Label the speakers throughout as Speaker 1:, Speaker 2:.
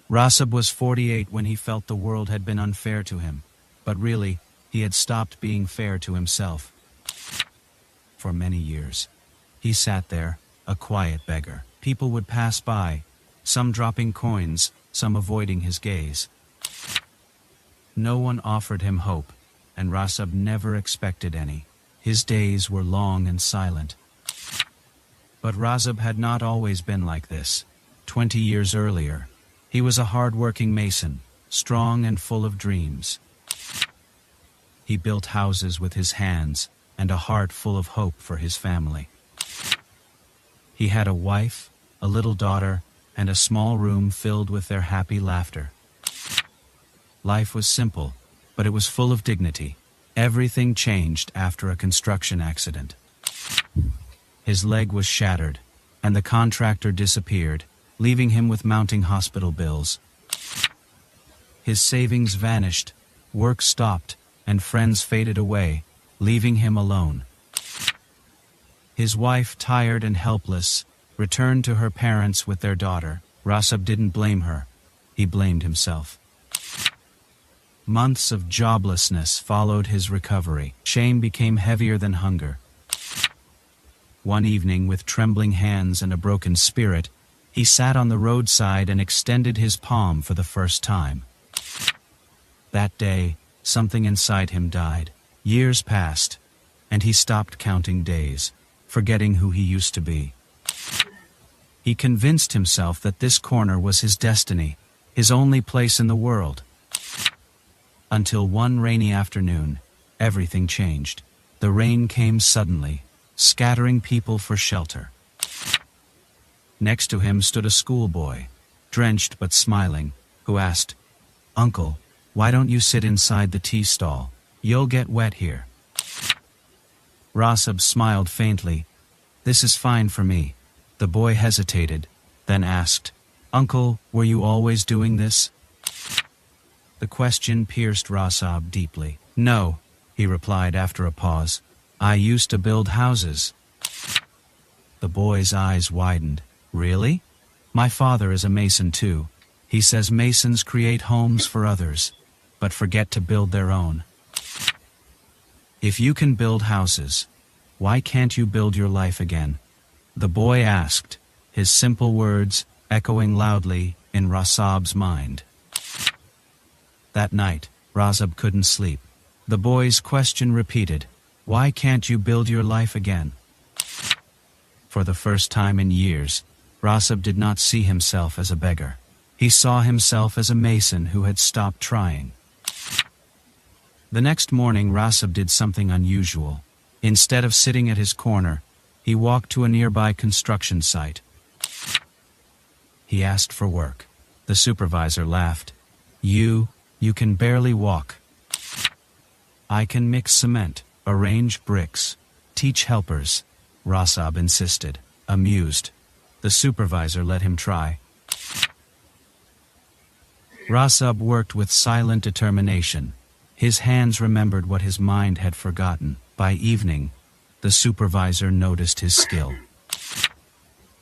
Speaker 1: Rasab was 48 when he felt the world had been unfair to him, but really, he had stopped being fair to himself. For many years, he sat there, a quiet beggar. People would pass by, some dropping coins, some avoiding his gaze. No one offered him hope, and Rasab never expected any. His days were long and silent. But Rasab had not always been like this. 20 years earlier, he was a hard-working mason, strong and full of dreams. He built houses with his hands and a heart full of hope for his family. He had a wife, a little daughter, and a small room filled with their happy laughter. Life was simple, but it was full of dignity. Everything changed after a construction accident. His leg was shattered, and the contractor disappeared, leaving him with mounting hospital bills. His savings vanished, work stopped, and friends faded away, leaving him alone. His wife, tired and helpless, returned to her parents with their daughter. Rasab didn't blame her. He blamed himself. Months of joblessness followed his recovery. Shame became heavier than hunger. One evening, with trembling hands and a broken spirit, he sat on the roadside and extended his palm for the first time. That day, something inside him died. Years passed, and he stopped counting days, forgetting who he used to be. He convinced himself that this corner was his destiny, his only place in the world. Until one rainy afternoon, everything changed. The rain came suddenly, scattering people for shelter. Next to him stood a schoolboy, drenched but smiling, who asked, "Uncle, why don't you sit inside the tea stall? You'll get wet here." Rasab smiled faintly. "This is fine for me." The boy hesitated, then asked, "Uncle, were you always doing this?" The question pierced Rasab deeply. "No," he replied after a pause. "I used to build houses." The boy's eyes widened. "Really? My father is a mason too. He says masons create homes for others, but forget to build their own. If you can build houses, why can't you build your life again?" The boy asked, his simple words echoing loudly in Rasab's mind. That night, Rasab couldn't sleep. The boy's question repeated, "Why can't you build your life again?" For the first time in years, Rasab did not see himself as a beggar. He saw himself as a mason who had stopped trying. The next morning, Rasab did something unusual. Instead of sitting at his corner, he walked to a nearby construction site. He asked for work. The supervisor laughed. You can barely walk." "I can mix cement, arrange bricks, teach helpers," Rasab insisted, amused. The supervisor let him try. Rasab worked with silent determination. His hands remembered what his mind had forgotten. By evening, the supervisor noticed his skill.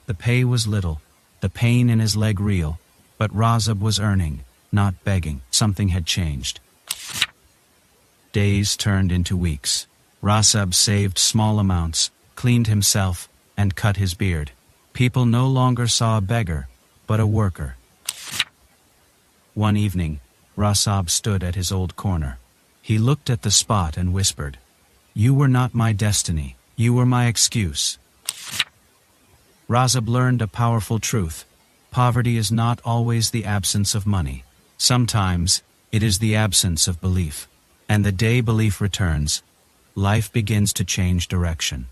Speaker 1: The pay was little, the pain in his leg real, but Rasab was earning, not begging. Something had changed. Days turned into weeks. Rasab saved small amounts, cleaned himself, and cut his beard. People no longer saw a beggar, but a worker. One evening, Rasab stood at his old corner. He looked at the spot and whispered, "You were not my destiny, you were my excuse." Rasab learned a powerful truth. Poverty is not always the absence of money. Sometimes, it is the absence of belief. And the day belief returns, life begins to change direction.